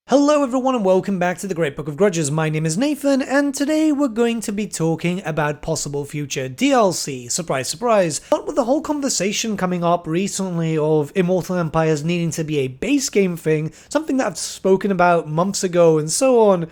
Hello everyone and welcome back to the Great Book of Grudges. My name is Nathan and today we're going to be talking about possible future DLC. Surprise, surprise. But with the whole conversation coming up recently of Immortal Empires needing to be a base game thing, something that I've spoken about months ago and so on,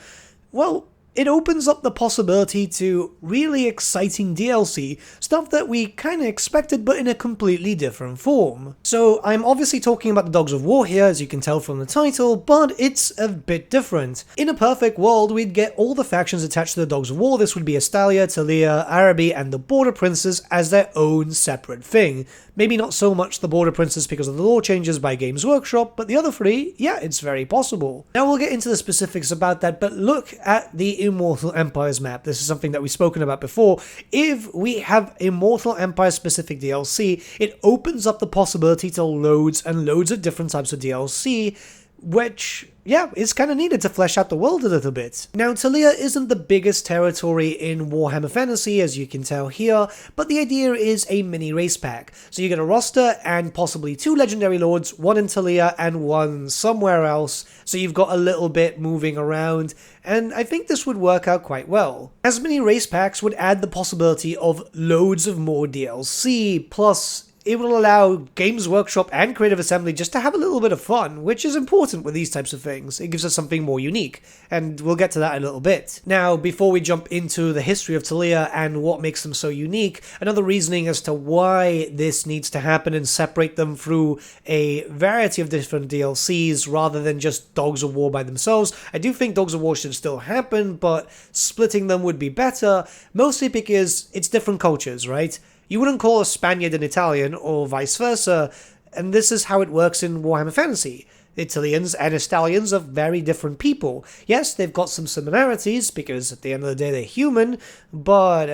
well, it opens up the possibility to really exciting DLC, stuff that we kinda expected but in a completely different form. So I'm obviously talking about the Dogs of War here, as you can tell from the title, but it's a bit different. In a perfect world, we'd get all the factions attached to the Dogs of War. This would be Estalia, Tilea, Araby, and the Border Princes as their own separate thing. Maybe not so much the Border Princes because of the law changes by Games Workshop, but the other three, yeah, it's very possible. Now we'll get into the specifics about that, but look at the Immortal Empires map. This is something that we've spoken about before. If we have Immortal Empires specific DLC, it opens up the possibility to loads and loads of different types of DLC, which, yeah, is kind of needed to flesh out the world a little bit. Now, Tilea isn't the biggest territory in Warhammer Fantasy, as you can tell here, but the idea is a mini race pack. So you get a roster and possibly 2 legendary lords, one in Tilea and one somewhere else, so you've got a little bit moving around, and I think this would work out quite well. As mini race packs would add the possibility of loads of more DLC, plus it will allow Games Workshop and Creative Assembly just to have a little bit of fun, which is important with these types of things. It gives us something more unique, and we'll get to that in a little bit. Now, before we jump into the history of Tilea and what makes them so unique, another reasoning as to why this needs to happen and separate them through a variety of different DLCs rather than just Dogs of War by themselves. I do think Dogs of War should still happen, but splitting them would be better, mostly because it's different cultures, right? You wouldn't call a Spaniard an Italian, or vice versa, and this is how it works in Warhammer Fantasy. Italians and Estalians are very different people. Yes, they've got some similarities, because at the end of the day they're human, but,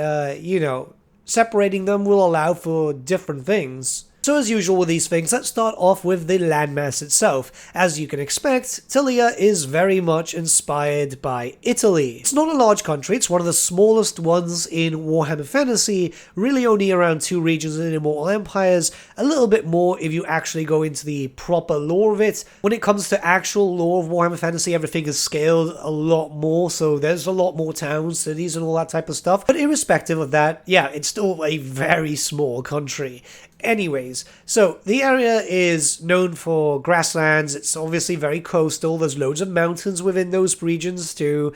separating them will allow for different things. So as usual with these things, let's start off with the landmass itself. As you can expect, Tilea is very much inspired by Italy. It's not a large country, it's one of the smallest ones in Warhammer Fantasy, really only around 2 regions in Immortal Empires, a little bit more if you actually go into the proper lore of it. When it comes to actual lore of Warhammer Fantasy, everything is scaled a lot more, so there's a lot more towns, cities, and all that type of stuff. But irrespective of that, yeah, it's still a very small country. Anyways, so the area is known for grasslands, it's obviously very coastal, there's loads of mountains within those regions too.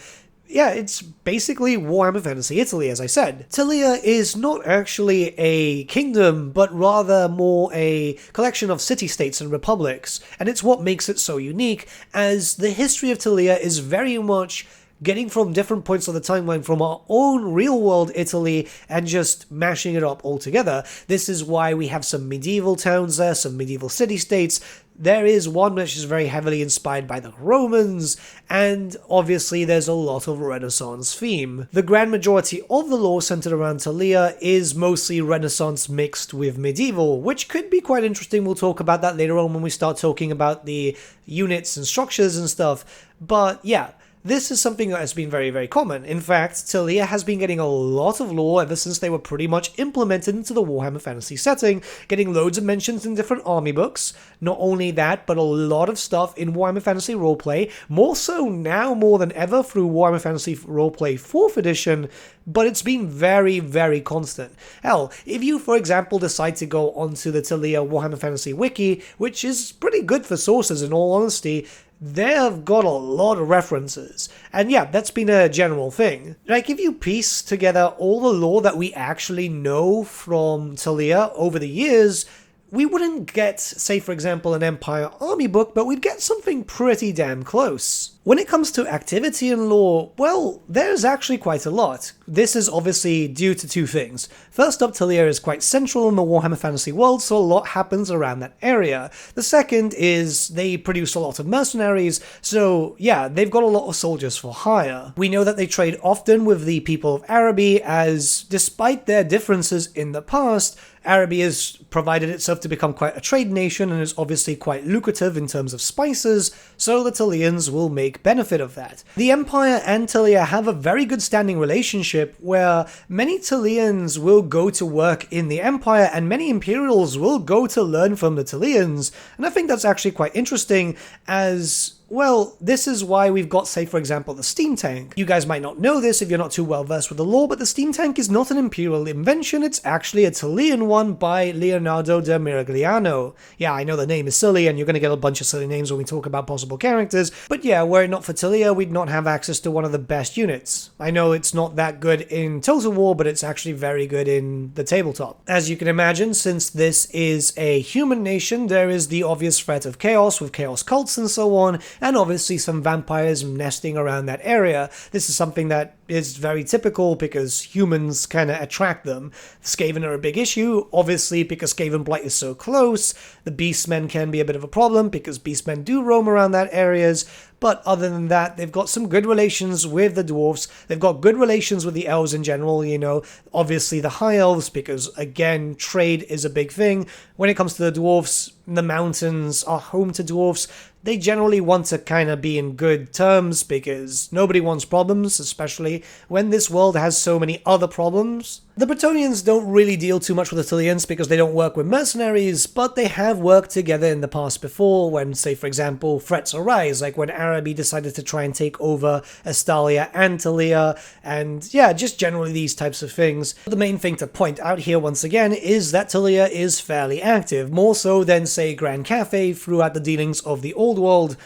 Yeah, it's basically Warhammer Fantasy Italy, as I said. Tilea is not actually a kingdom, but rather more a collection of city-states and republics, and it's what makes it so unique, as the history of Tilea is very much getting from different points of the timeline from our own real-world Italy and just mashing it up all together. This is why we have some medieval towns there, some medieval city-states. There is one which is very heavily inspired by the Romans, and obviously there's a lot of Renaissance theme. The grand majority of the lore centered around Tilea is mostly Renaissance mixed with medieval, which could be quite interesting. We'll talk about that later on when we start talking about the units and structures and stuff. But yeah, this is something that has been very, very common. In fact, Tilea has been getting a lot of lore ever since they were pretty much implemented into the Warhammer Fantasy setting, getting loads of mentions in different army books. Not only that, but a lot of stuff in Warhammer Fantasy Roleplay, more so now more than ever through Warhammer Fantasy Roleplay 4th edition, but it's been very, very constant. Hell, if you, for example, decide to go onto the Tilea Warhammer Fantasy Wiki, which is pretty good for sources in all honesty, they've got a lot of references. And yeah, that's been a general thing. Like, if you piece together all the lore that we actually know from Tilea over the years, we wouldn't get, say for example, an Empire army book, but we'd get something pretty damn close. When it comes to activity and lore, well, there's actually quite a lot. This is obviously due to 2 things. First up, Tilea is quite central in the Warhammer Fantasy world, so a lot happens around that area. The second is they produce a lot of mercenaries, so yeah, they've got a lot of soldiers for hire. We know that they trade often with the people of Araby, as despite their differences in the past, Araby has provided itself to become quite a trade nation and is obviously quite lucrative in terms of spices, so the Tileans will make benefit of that. The Empire and Tilea have a very good standing relationship where many Tileans will go to work in the Empire and many Imperials will go to learn from the Tileans, and I think that's actually quite interesting, as Well, this is why we've got, say for example, the steam tank. You guys might not know this if you're not too well versed with the lore, but the steam tank is not an Imperial invention, it's actually a Tilean one by Leonardo da Miragliano. Yeah, I know the name is silly and you're going to get a bunch of silly names when we talk about possible characters, but yeah, were it not for Tilea, we'd not have access to one of the best units. I know it's not that good in Total War, but it's actually very good in the tabletop. As you can imagine, since this is a human nation, there is the obvious threat of chaos with chaos cults and so on, and obviously some vampires nesting around that area. This is something that is very typical because humans kind of attract them. Skaven are a big issue, obviously because Skaven Blight is so close. The Beastmen can be a bit of a problem because Beastmen do roam around that areas. But other than that, they've got some good relations with the dwarves. They've got good relations with the elves in general, you know, obviously the high elves, because again, trade is a big thing. When it comes to the dwarves, the mountains are home to dwarves. They generally want to kind of be in good terms because nobody wants problems, especially when this world has so many other problems. The Bretonnians don't really deal too much with the Tileans because they don't work with mercenaries, but they have worked together in the past before when, say for example, threats arise, like when Araby decided to try and take over Estalia and Tilea, and yeah, just generally these types of things. The main thing to point out here once again is that Tilea is fairly active, more so than say Grand Cathay throughout the dealings of the Old World.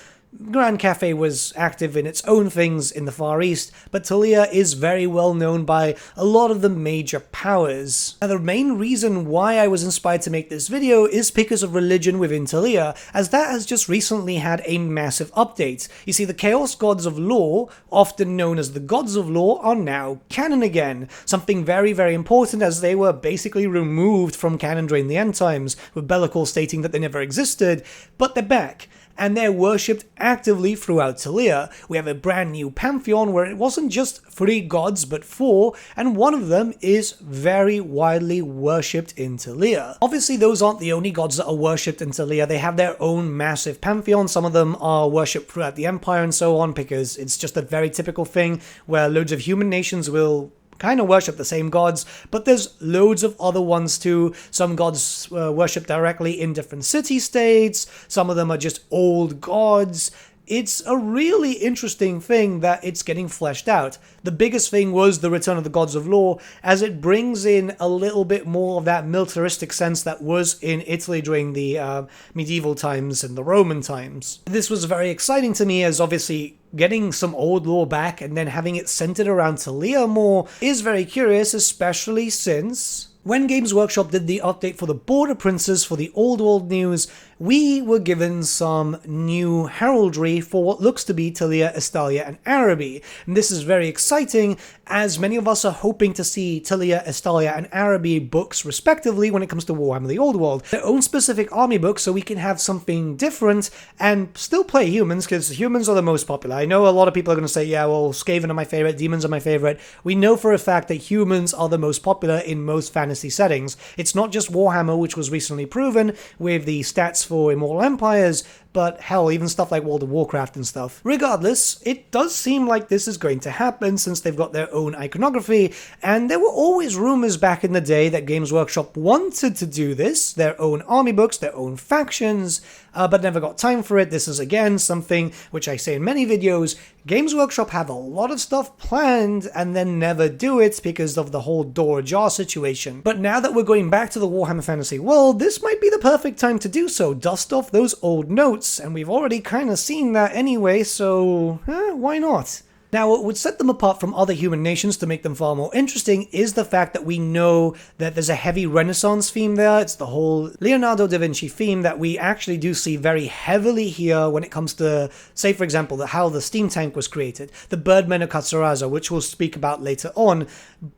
Grand Cathay was active in its own things in the Far East, but Tilea is very well known by a lot of the major powers. Now, the main reason why I was inspired to make this video is because of religion within Tilea, as that has just recently had a massive update. You see, the Chaos Gods of Law, often known as the Gods of Law, are now canon again. Something very, very important, as they were basically removed from canon during the End Times, with Bellicor stating that they never existed, but they're back. And they're worshipped actively throughout Tilea. We have a brand new pantheon where it wasn't just 3 gods but 4, and one of them is very widely worshipped in Tilea. Obviously those aren't the only gods that are worshipped in Tilea, they have their own massive pantheon. Some of them are worshipped throughout the Empire and so on, because it's just a very typical thing where loads of human nations will kind of worship the same gods, but there's loads of other ones too. Some gods worship directly in different city-states, some of them are just old gods. It's a really interesting thing that it's getting fleshed out. The biggest thing was the return of the Gods of Law, as it brings in a little bit more of that militaristic sense that was in Italy during the medieval times and the Roman times. This was very exciting to me, as obviously getting some old lore back and then having it centered around Tilea more is very curious, especially since when Games Workshop did the update for the Border Princes for the Old World news, we were given some new heraldry for what looks to be Tilea, Estalia, and Araby. And this is very exciting, as many of us are hoping to see Tilea, Estalia, and Araby books respectively when it comes to Warhammer the Old World. Their own specific army books, so we can have something different and still play humans, because humans are the most popular. I know a lot of people are going to say, yeah, well, Skaven are my favorite, demons are my favorite. We know for a fact that humans are the most popular in most fantasy settings. It's not just Warhammer, which was recently proven with the stats for Immortal Empires, but hell, even stuff like World of Warcraft and stuff. Regardless, it does seem like this is going to happen since they've got their own iconography, and there were always rumors back in the day that Games Workshop wanted to do this, their own army books, their own factions, but never got time for it. This is again something which I say in many videos, Games Workshop have a lot of stuff planned and then never do it because of the whole door ajar situation. But now that we're going back to the Warhammer Fantasy world, this might be the perfect time to do so, dust off those old notes, and we've already kind of seen that anyway, so why not? Now, what would set them apart from other human nations to make them far more interesting is the fact that we know that there's a heavy Renaissance theme there. It's the whole Leonardo da Vinci theme that we actually do see very heavily here when it comes to, say for example, how the steam tank was created, the Birdmen of Cazzaraza, which we'll speak about later on.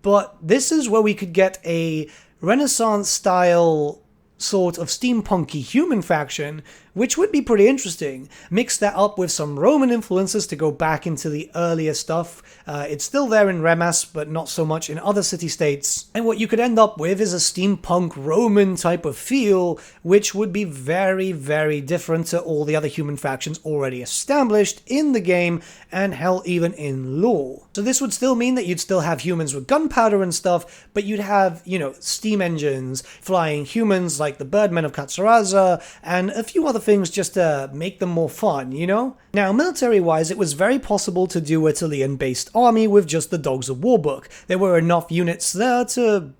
But this is where we could get a Renaissance style sort of steampunky human faction, which would be pretty interesting. Mix that up with some Roman influences to go back into the earlier stuff. It's still there in Remas, but not so much in other city-states. And what you could end up with is a steampunk Roman type of feel, which would be very, very different to all the other human factions already established in the game, and hell, even in lore. So this would still mean that you'd still have humans with gunpowder and stuff, but you'd have, you know, steam engines, flying humans like like the Birdmen of Katsuraza, and a few other things just to make them more fun, you know? Now, military-wise, it was very possible to do a Tilean-based army with just the Dogs of War book. There were enough units there to,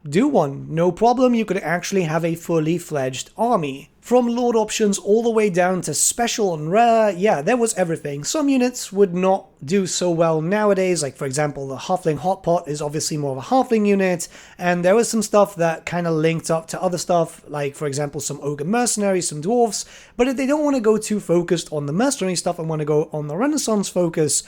do one. No problem, you could actually have a fully fledged army. From Lord options all the way down to special and rare, there was everything. Some units would not do so well nowadays, like for example the Halfling Hotpot is obviously more of a Halfling unit, and there was some stuff that kind of linked up to other stuff, like for example some Ogre Mercenaries, some Dwarfs, but if they don't want to go too focused on the mercenary stuff and want to go on the Renaissance focus,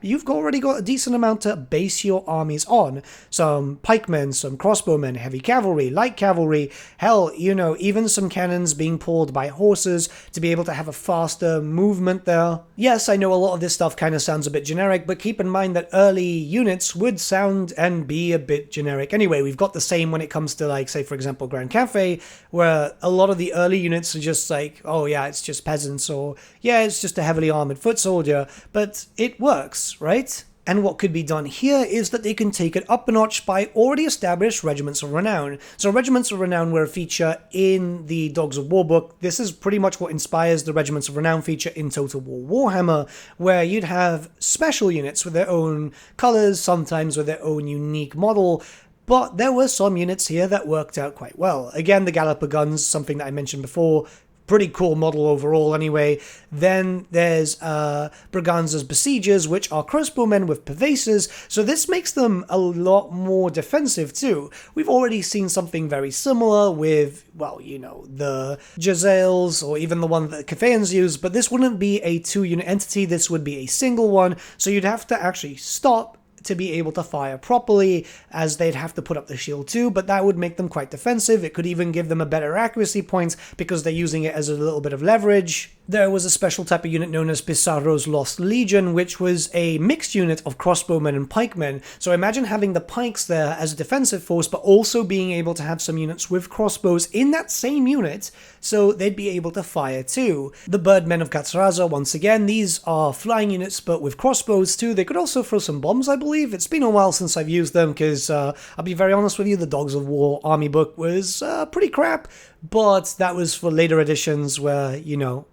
you've already got a decent amount to base your armies on. Some pikemen, some crossbowmen, heavy cavalry, light cavalry, hell, even some cannons being pulled by horses to be able to have a faster movement there. Yes, I know a lot of this stuff kind of sounds a bit generic, but keep in mind that early units would sound and be a bit generic. Anyway, we've got the same when it comes to, like, say, for example, Grand Cafe, where a lot of the early units are just like, oh yeah, it's just peasants, or yeah, it's just a heavily armored foot soldier, but it works, right? And what could be done here is that they can take it up a notch by already established Regiments of Renown. So Regiments of Renown were a feature in the Dogs of War book. This is pretty much what inspires the Regiments of Renown feature in Total War Warhammer, where you'd have special units with their own colours, sometimes with their own unique model. But there were some units here that worked out quite well. Again, the Galloper guns, something that I mentioned before, pretty cool model overall anyway. Then there's Braganza's Besiegers, which are crossbowmen with pervasers, so this makes them a lot more defensive too. We've already seen something very similar with, the Jezzails, or even the one that the Cathayans use, but this wouldn't be a two-unit entity, this would be a single one, so you'd have to actually stop to be able to fire properly, as they'd have to put up the shield too, but that would make them quite defensive. It could even give them a better accuracy point because they're using it as a little bit of leverage. There was a special type of unit known as Pizarro's Lost Legion, which was a mixed unit of crossbowmen and pikemen. So imagine having the pikes there as a defensive force, but also being able to have some units with crossbows in that same unit, so they'd be able to fire too. The Birdmen of Katsuraza, once again, these are flying units, but with crossbows too. They could also throw some bombs, I believe. It's been a while since I've used them, because I'll be very honest with you, the Dogs of War army book was pretty crap. But that was for later editions where,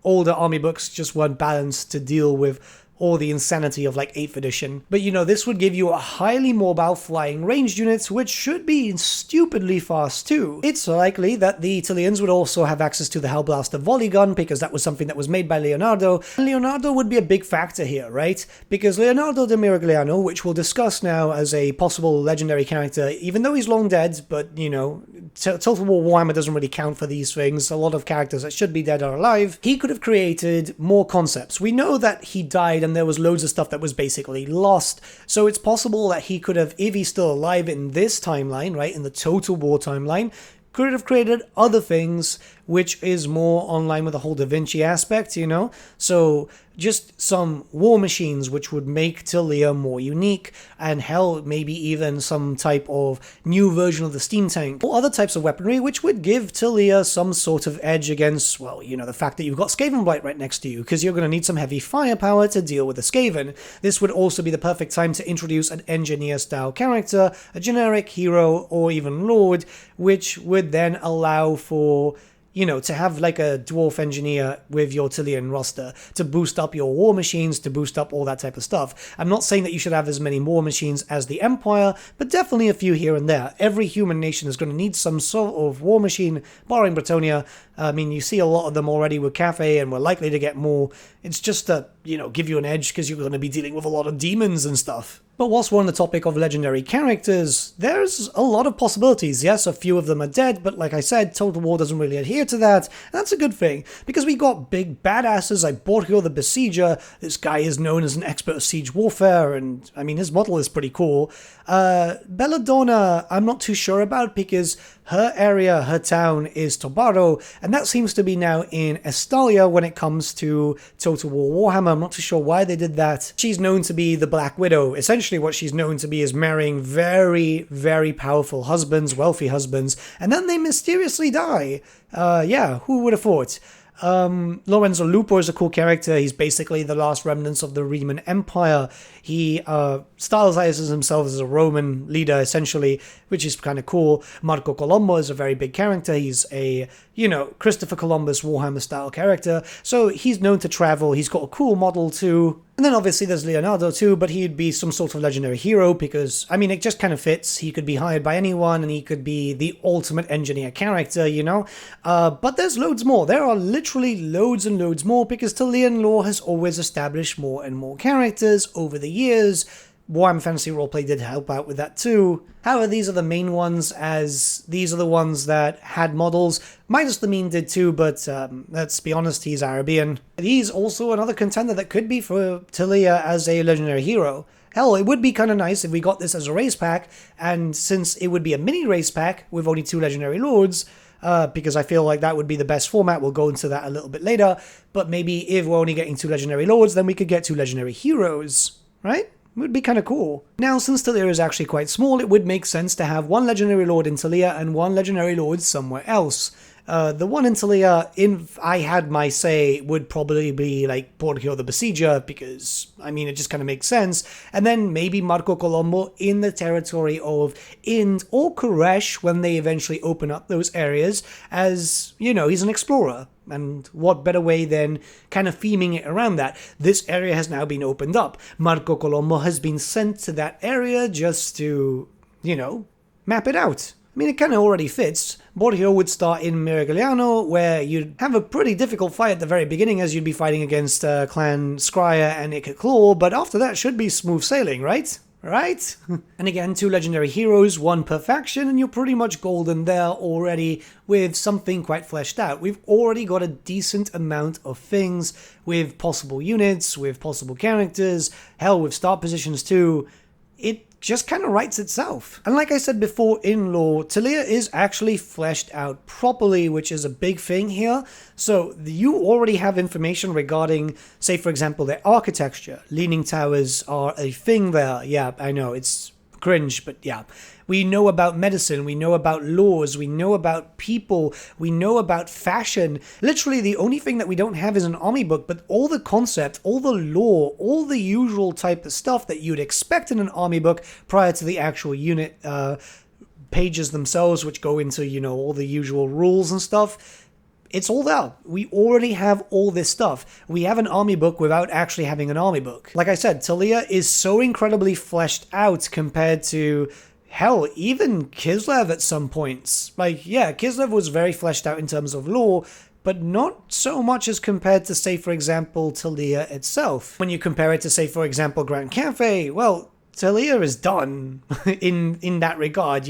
older army books just weren't balanced to deal with or the insanity of like 8th edition. But this would give you a highly mobile flying ranged unit, which should be stupidly fast too. It's likely that the Tileans would also have access to the Hellblaster volley gun, because that was something that was made by Leonardo. And Leonardo would be a big factor here, right? Because Leonardo de Miragliano, which we'll discuss now as a possible legendary character, even though he's long dead, but Total War Warhammer doesn't really count for these things. A lot of characters that should be dead are alive. He could have created more concepts. We know that he died and there was loads of stuff that was basically lost, so it's possible that he could have, if he's still alive in this timeline, right, in the Total War timeline, could have created other things, which is more online with the whole Da Vinci aspect, So just some war machines which would make Tilea more unique, and hell, maybe even some type of new version of the steam tank, or other types of weaponry which would give Tilea some sort of edge against, the fact that you've got Skavenblight right next to you, because you're going to need some heavy firepower to deal with the Skaven. This would also be the perfect time to introduce an engineer-style character, a generic hero, or even lord, which would then allow for to have like a dwarf engineer with your Tilean roster to boost up your war machines, to boost up all that type of stuff. I'm not saying that you should have as many war machines as the Empire, but definitely a few here and there. Every human nation is going to need some sort of war machine, barring Bretonia. I mean, you see a lot of them already with Cafe, and we're likely to get more. It's just to, give you an edge, because you're going to be dealing with a lot of demons and stuff. But whilst we're on the topic of legendary characters, there's a lot of possibilities. Yes, a few of them are dead, but like I said, Total War doesn't really adhere to that, and that's a good thing, because we got big badasses like Borgio the Besieger. This guy is known as an expert of siege warfare, and I mean, his model is pretty cool. Belladonna, I'm not too sure about, because her area, her town is Tobaro, and that seems to be now in Estalia when it comes to Total War Warhammer. I'm not too sure why they did that. She's known to be the Black Widow. Essentially what she's known to be is marrying very, very powerful husbands, wealthy husbands, and then they mysteriously die. Who would have thought? Lorenzo Lupo is a cool character. He's basically the last remnants of the Roman Empire. He stylizes himself as a Roman leader, essentially, which is kind of cool. Marco Colombo is a very big character. He's a, Christopher Columbus Warhammer-style character. So he's known to travel. He's got a cool model, too. And then obviously there's Leonardo too, but he'd be some sort of legendary hero because, it just kind of fits. He could be hired by anyone and he could be the ultimate engineer character, But there's loads more. There are literally loads and loads more because Chilean lore has always established more and more characters over the years. Warhammer Fantasy Roleplay did help out with that too. However, these are the main ones, as these are the ones that had models. Midas the Mean did too, but let's be honest, he's Arabian. He's also another contender that could be for Tilea as a legendary hero. Hell, it would be kind of nice if we got this as a race pack, and since it would be a mini race pack with only 2 legendary lords, because I feel like that would be the best format. We'll go into that a little bit later, but maybe if we're only getting 2 legendary lords, then we could get 2 legendary heroes, right? It would be kind of cool. Now, since Tilea is actually quite small, it would make sense to have 1 legendary lord in Tilea and 1 legendary lord somewhere else. The one in Tilea, if I had my say, would probably be like Borgio the Besieger, because, it just kind of makes sense. And then maybe Marco Colombo in the territory of Ind or Koresh when they eventually open up those areas, as, he's an explorer. And what better way than kind of theming it around that? This area has now been opened up. Marco Colombo has been sent to that area just to, map it out. It kind of already fits. Borgio would start in Merigliano, where you'd have a pretty difficult fight at the very beginning, as you'd be fighting against Clan Scryer and Ikaclaw, but after that should be smooth sailing, right? Right? And again, 2 legendary heroes, 1 per faction, and you're pretty much golden there already with something quite fleshed out. We've already got a decent amount of things with possible units, with possible characters, hell, with start positions too. It just kind of writes itself. And like I said before in lore, Tilea is actually fleshed out properly, which is a big thing here. So you already have information regarding, say for example, their architecture. Leaning towers are a thing there. Yeah, I know, it's cringe, but yeah. We know about medicine, we know about laws, we know about people, we know about fashion. Literally the only thing that we don't have is an army book, but all the concept, all the lore, all the usual type of stuff that you'd expect in an army book prior to the actual unit pages themselves, which go into, all the usual rules and stuff. It's all there. We already have all this stuff. We have an army book without actually having an army book. Like I said, Tilea is so incredibly fleshed out compared to, hell, even Kislev at some points. Kislev was very fleshed out in terms of lore, but not so much as compared to, say, for example, Tilea itself. When you compare it to, say, for example, Grand Cafe, well, Tilea is done in that regard,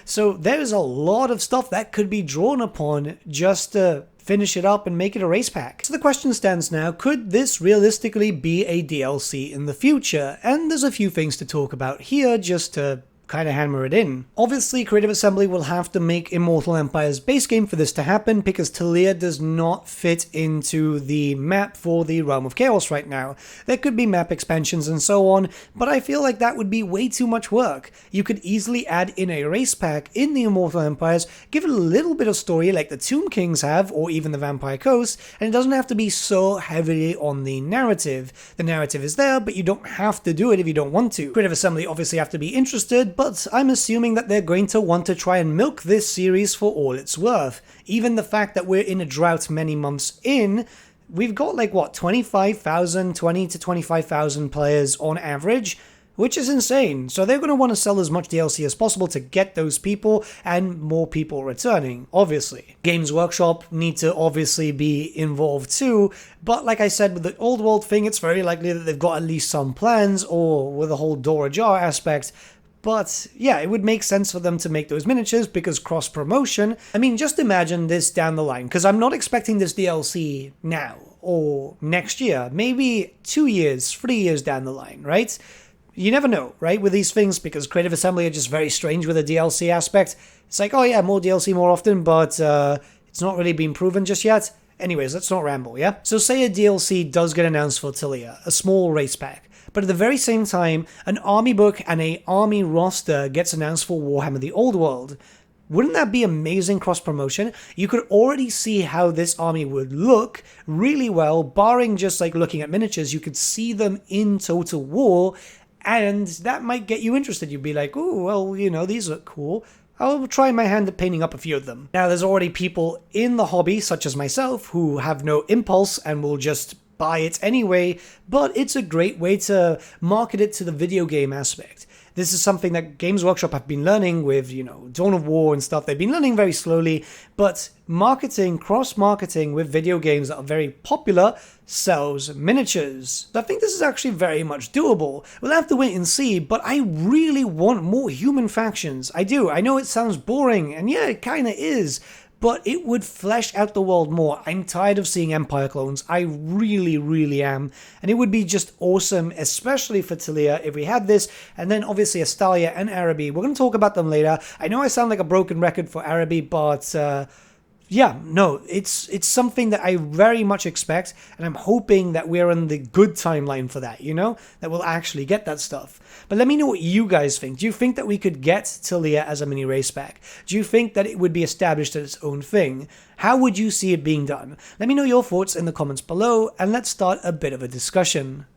So there's a lot of stuff that could be drawn upon just to finish it up and make it a race pack. So the question stands now, could this realistically be a DLC in the future? And there's a few things to talk about here just to kind of hammer it in. Obviously, Creative Assembly will have to make Immortal Empire's base game for this to happen because Tilea does not fit into the map for the Realm of Chaos right now. There could be map expansions and so on, but I feel like that would be way too much work. You could easily add in a race pack in the Immortal Empires, give it a little bit of story like the Tomb Kings have, or even the Vampire Coast, and it doesn't have to be so heavily on the narrative. The narrative is there, but you don't have to do it if you don't want to. Creative Assembly obviously have to be interested, but I'm assuming that they're going to want to try and milk this series for all it's worth. Even the fact that we're in a drought many months in, we've got 20 to 25,000 players on average, which is insane. So they're going to want to sell as much DLC as possible to get those people and more people returning, obviously. Games Workshop need to obviously be involved too, but like I said with the old world thing, it's very likely that they've got at least some plans, or with the whole door ajar aspect. But yeah, it would make sense for them to make those miniatures because cross-promotion. Just imagine this down the line, because I'm not expecting this DLC now or next year, maybe 2 years, 3 years down the line, right? You never know, right, with these things, because Creative Assembly are just very strange with the DLC aspect. It's like, oh yeah, more DLC more often, but it's not really been proven just yet. Anyways, let's not ramble, yeah? So say a DLC does get announced for Tilea, a small race pack. But at the very same time, an army book and an army roster gets announced for Warhammer the Old World. Wouldn't that be amazing cross-promotion? You could already see how this army would look really well, barring just like looking at miniatures. You could see them in Total War, and that might get you interested. You'd be like, oh, well, you know, these look cool. I'll try my hand at painting up a few of them. Now, there's already people in the hobby, such as myself, who have no impulse and will just buy it anyway, but it's a great way to market it to the video game aspect. This is something that Games Workshop have been learning with, you know, Dawn of War and stuff. They've been learning very slowly, but marketing, cross-marketing with video games that are very popular sells miniatures. So I think this is actually very much doable. We'll have to wait and see, but I really want more human factions. I do. I know it sounds boring, and yeah, it kind of is, but it would flesh out the world more. I'm tired of seeing Empire clones. I really, really am. And it would be just awesome, especially for Tilea, if we had this. And then obviously Astalia and Araby. We're going to talk about them later. I know I sound like a broken record for Araby, but yeah, no, it's something that I very much expect, and I'm hoping that we're on the good timeline for that, you know? That we'll actually get that stuff. But let me know what you guys think. Do you think that we could get Tilea as a mini race pack? Do you think that it would be established as its own thing? How would you see it being done? Let me know your thoughts in the comments below, and let's start a bit of a discussion.